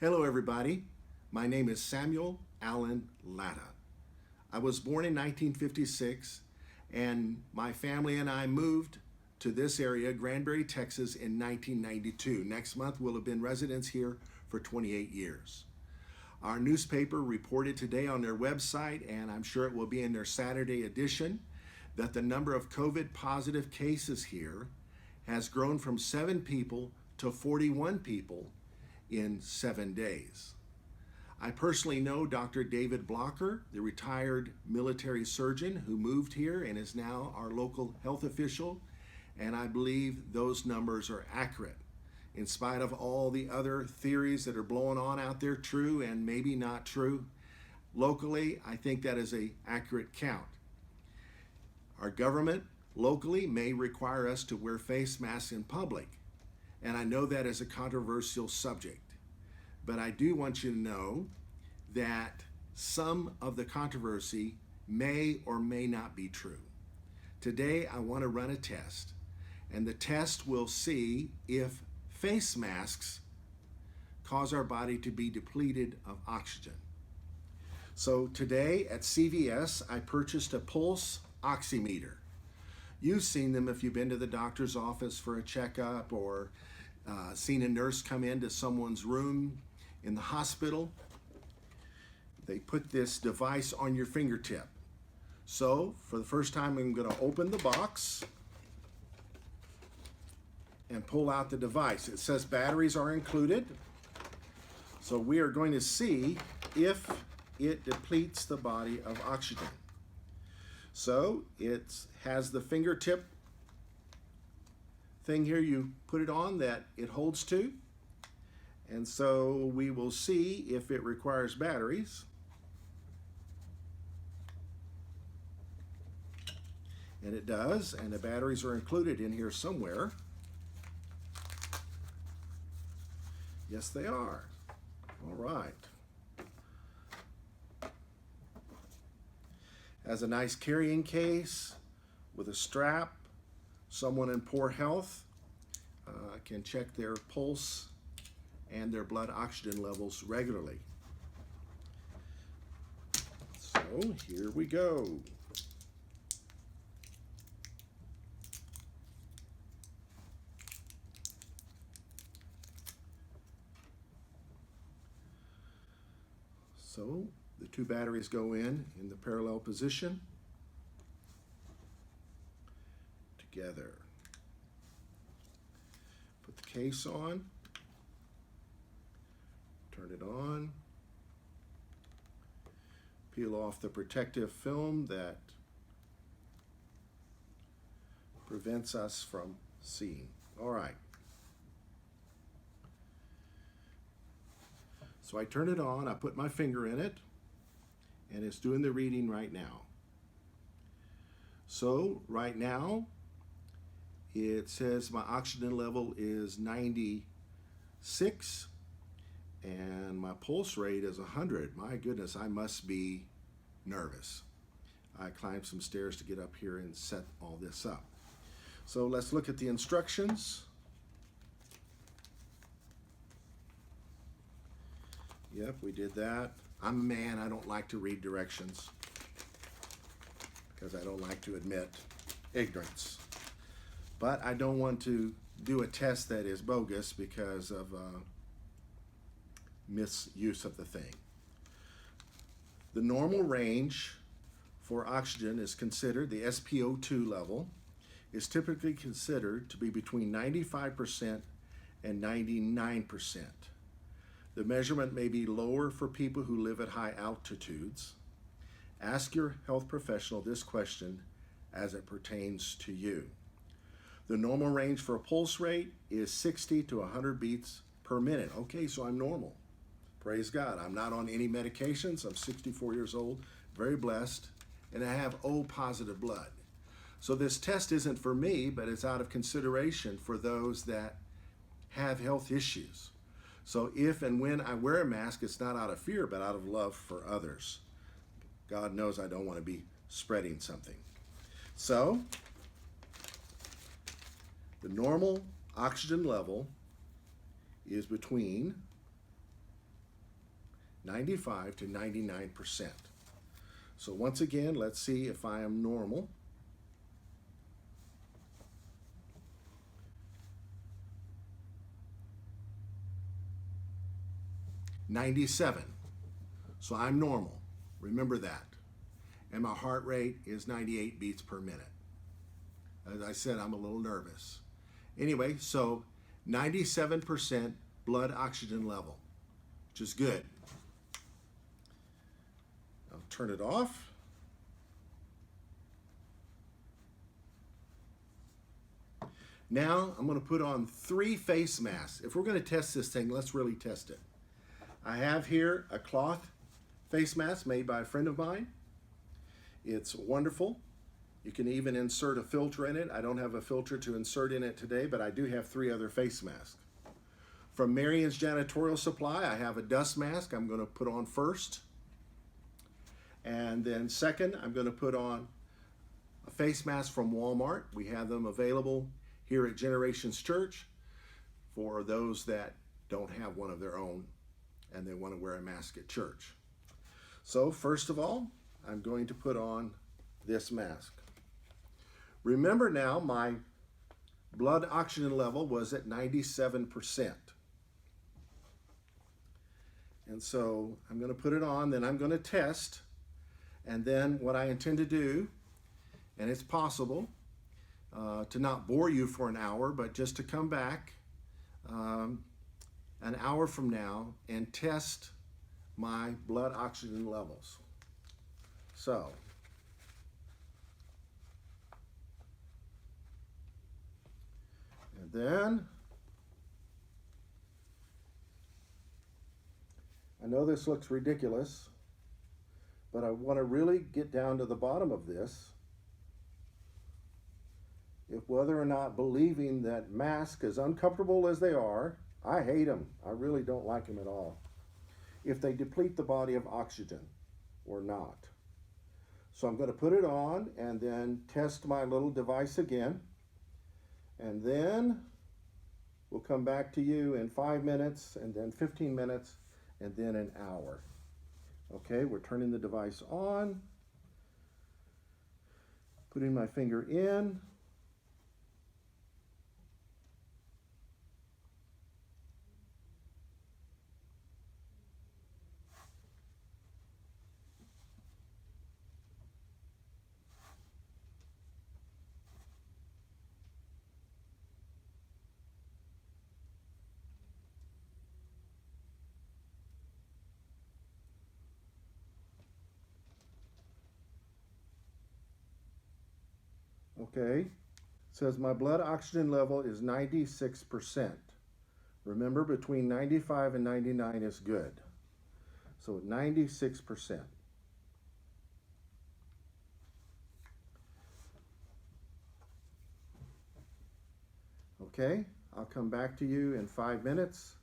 Hello everybody, my name is Samuel Allen Latta. I was born in 1956 and my family and I moved to this area, Granbury, Texas in 1992. Next month we'll have been residents here for 28 years. Our newspaper reported today on their website, and I'm sure it will be in their Saturday edition, that the number of COVID positive cases here has grown from 7 people to 41 people in 7 days. I personally know Dr. David Blocker, the retired military surgeon who moved here and is now our local health official, and I believe those numbers are accurate. In spite of all the other theories that are blowing on out there, true and maybe not true, locally, I think that is an accurate count. Our government locally may require us to wear face masks in public, and I know that is a controversial subject. But I do want you to know that some of the controversy may or may not be true. Today, I want to run a test, and the test will see if face masks cause our body to be depleted of oxygen. So today at CVS, I purchased a pulse oximeter. You've seen them if you've been to the doctor's office for a checkup or seen a nurse come into someone's room in the hospital. They put this device on your fingertip. So for the first time, I'm going to open the box and pull out the device. It says batteries are included. So we are going to see if it depletes the body of oxygen. So it has the fingertip thing here you put it on that it holds to. And so we will see if it requires batteries. And it does, and the batteries are included in here somewhere. Yes, they are. All right. Has a nice carrying case with a strap. Someone in poor health can check their pulse and their blood oxygen levels regularly. So here we go. So the 2 batteries go in the parallel position together. Put the case on, turn it on, peel off the protective film that prevents us from seeing. All right. So I turn it on, I put my finger in it, and it's doing the reading right now. So right now, it says my oxygen level is 96 and my pulse rate is 100. My goodness, I must be nervous. I climbed some stairs to get up here and set all this up. So let's look at the instructions. Yep, we did that. I'm a man, I don't like to read directions because I don't like to admit ignorance. But I don't want to do a test that is bogus because of misuse of the thing. The normal range for oxygen is considered, the SpO2 level, is typically considered to be between 95% and 99%. The measurement may be lower for people who live at high altitudes. Ask your health professional this question as it pertains to you. The normal range for a pulse rate is 60 to 100 beats per minute. Okay, so I'm normal. Praise God. I'm not on any medications. I'm 64 years old, very blessed, and I have O positive blood. So this test isn't for me, but it's out of consideration for those that have health issues. So if and when I wear a mask, it's not out of fear, but out of love for others. God knows I don't want to be spreading something. So the normal oxygen level is between 95 to 99%. So once again, let's see if I am normal. "97." So I'm normal. Remember that. And my heart rate is 98 beats per minute. As I said, I'm a little nervous. Anyway, so 97% blood oxygen level, which is good. I'll turn it off. Now I'm going to put on 3 face masks. If we're going to test this thing, let's really test it. I have here a cloth face mask made by a friend of mine. It's wonderful. You can even insert a filter in it. I don't have a filter to insert in it today, but I do have 3 other face masks. From Marion's Janitorial Supply, I have a dust mask I'm going to put on first. And then second, I'm going to put on a face mask from Walmart. We have them available here at Generations Church for those that don't have one of their own and they want to wear a mask at church. So first of all, I'm going to put on this mask. Remember now, my blood oxygen level was at 97%. And so I'm going to put it on, then I'm going to test, and then what I intend to do, and it's possible to not bore you for an hour, but just to come back an hour from now and test my blood oxygen levels. So, and then, I know this looks ridiculous, but I want to really get down to the bottom of this. If whether or not believing that masks, as uncomfortable as they are, I hate them. I really don't like them at all. If they deplete the body of oxygen or not. So I'm going to put it on and then test my little device again. And then we'll come back to you in 5 minutes and then 15 minutes and then an hour. Okay, we're turning the device on. Putting my finger in. Okay, it says my blood oxygen level is 96%. Remember, between 95 and 99 is good. So 96%. Okay, I'll come back to you in 5 minutes,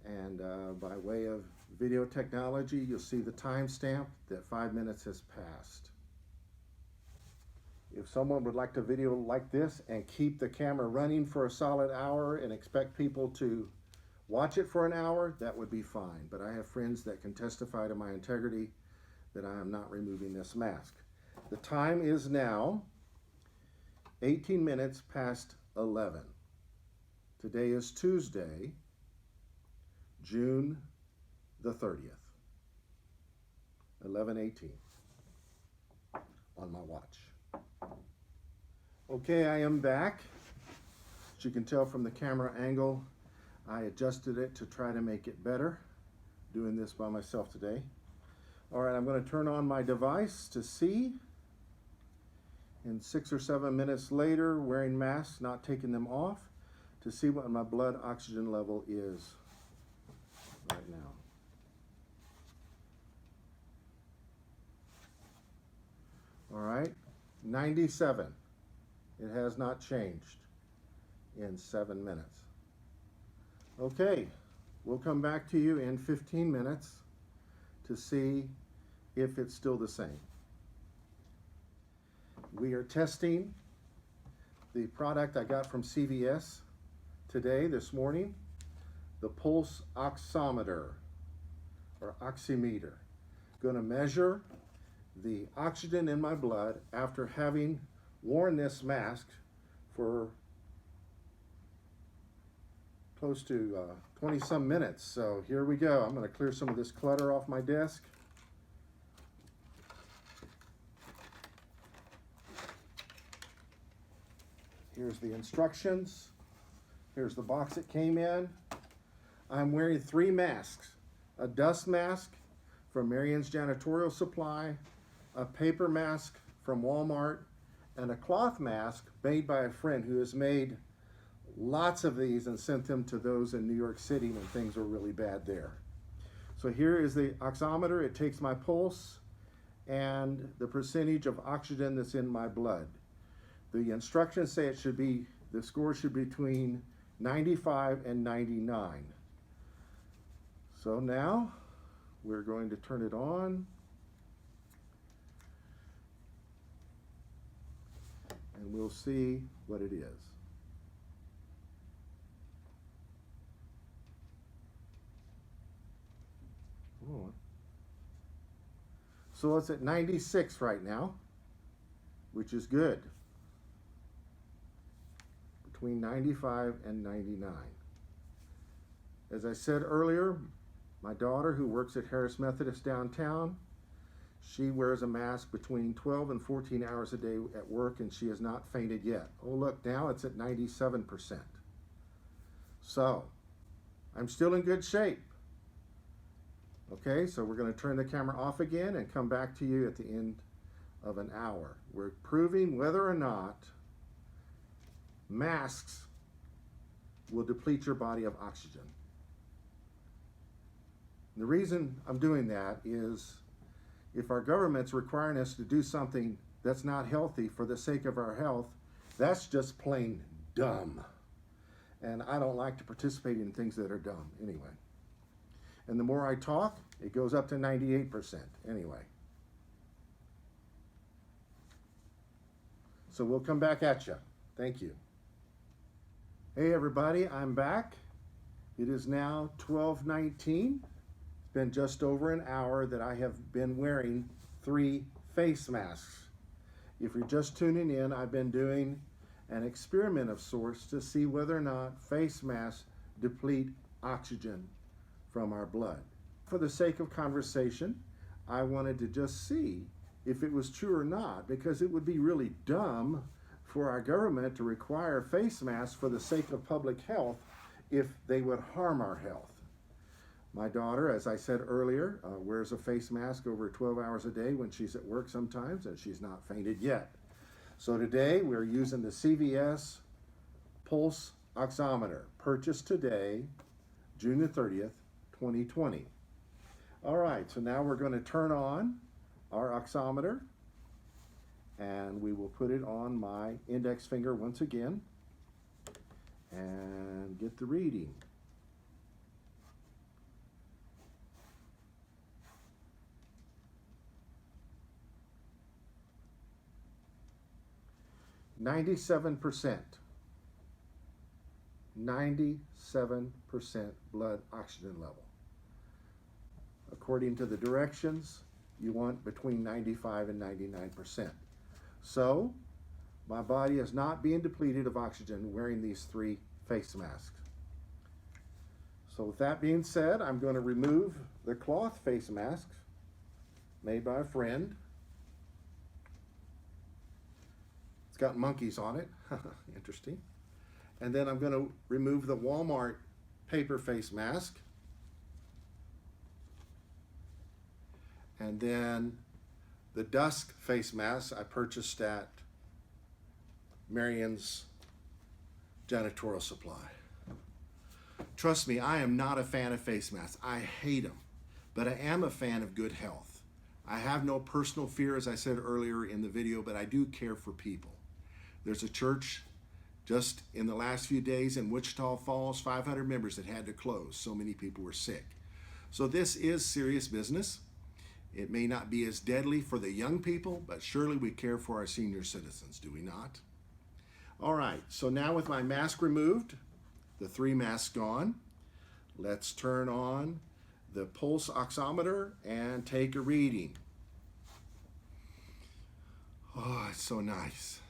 and by way of video technology, you'll see the timestamp that 5 minutes has passed. If someone would like to video like this and keep the camera running for a solid hour and expect people to watch it for an hour, that would be fine. But I have friends that can testify to my integrity that I am not removing this mask. The time is now 18 minutes past 11. Today is Tuesday, June the 30th, 11:18 on my watch. Okay, I am back. As you can tell from the camera angle, I adjusted it to try to make it better, doing this by myself today. All right, I'm going to turn on my device to see. And 6 or 7 minutes later, wearing masks, not taking them off, to see what my blood oxygen level is right now. All right, 97. It has not changed in 7 minutes. Okay, we'll come back to you in 15 minutes to see if it's still the same. We are testing the product I got from CVS today, this morning, the pulse oximeter, or oximeter. Going to measure the oxygen in my blood after having worn this mask for close to 20 some minutes. So here we go. I'm going to clear some of this clutter off my desk. Here's the instructions. Here's the box it came in. I'm wearing 3 masks: a dust mask from Marion's Janitorial Supply, a paper mask from Walmart, and a cloth mask made by a friend who has made lots of these and sent them to those in New York City when things were really bad there. So here is the oximeter. It takes my pulse and the percentage of oxygen that's in my blood. The instructions say it should be, the score should be between 95 and 99. So now we're going to turn it on. And we'll see what it is. Oh. So it's at 96 right now, which is good. Between 95 and 99. As I said earlier, my daughter, who works at Harris Methodist downtown, she wears a mask between 12 and 14 hours a day at work, and she has not fainted yet. Oh, look, now it's at 97%. So, I'm still in good shape. Okay, so we're going to turn the camera off again and come back to you at the end of an hour. We're proving whether or not masks will deplete your body of oxygen. The reason I'm doing that is if our government's requiring us to do something that's not healthy for the sake of our health, that's just plain dumb. And I don't like to participate in things that are dumb anyway. And the more I talk, it goes up to 98% anyway. So we'll come back at you. Thank you. Hey everybody, I'm back. It is now 12:19. It's been just over an hour that I have been wearing 3 face masks. If you're just tuning in, I've been doing an experiment of sorts to see whether or not face masks deplete oxygen from our blood. For the sake of conversation, I wanted to just see if it was true or not, because it would be really dumb for our government to require face masks for the sake of public health if they would harm our health. My daughter, as I said earlier, wears a face mask over 12 hours a day when she's at work sometimes, and she's not fainted yet. So today we're using the CVS Pulse Oximeter, purchased today, June the 30th, 2020. All right, so now we're going to turn on our oximeter, and we will put it on my index finger once again and get the reading. %. 97% blood oxygen level. According to the directions, you want between 95 and 99%. So, my body is not being depleted of oxygen wearing these 3 face masks. So with that being said, I'm going to remove the cloth face masks made by a friend. It's got monkeys on it. Interesting. And then I'm going to remove the Walmart paper face mask. And then the dusk face mask I purchased at Marion's Janitorial Supply. Trust me, I am not a fan of face masks. I hate them. But I am a fan of good health. I have no personal fear, as I said earlier in the video, but I do care for people. There's a church just in the last few days in Wichita Falls, 500 members that had to close. So many people were sick. So this is serious business. It may not be as deadly for the young people, but surely we care for our senior citizens, do we not? All right, so now with my mask removed, the 3 masks gone, let's turn on the pulse oximeter and take a reading. Oh, it's so nice.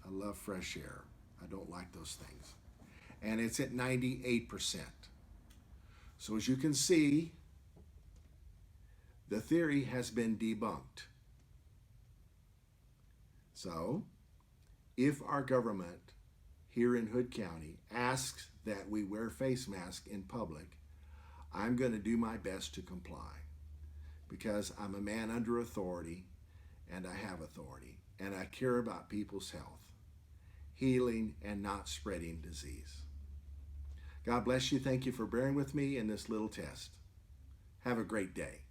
I love fresh air. I don't like those things. And it's at 98%. So as you can see, the theory has been debunked. So if our government here in Hood County asks that we wear face masks in public, I'm going to do my best to comply because I'm a man under authority and I have authority and I care about people's health, healing, and not spreading disease. God bless you. Thank you for bearing with me in this little test. Have a great day.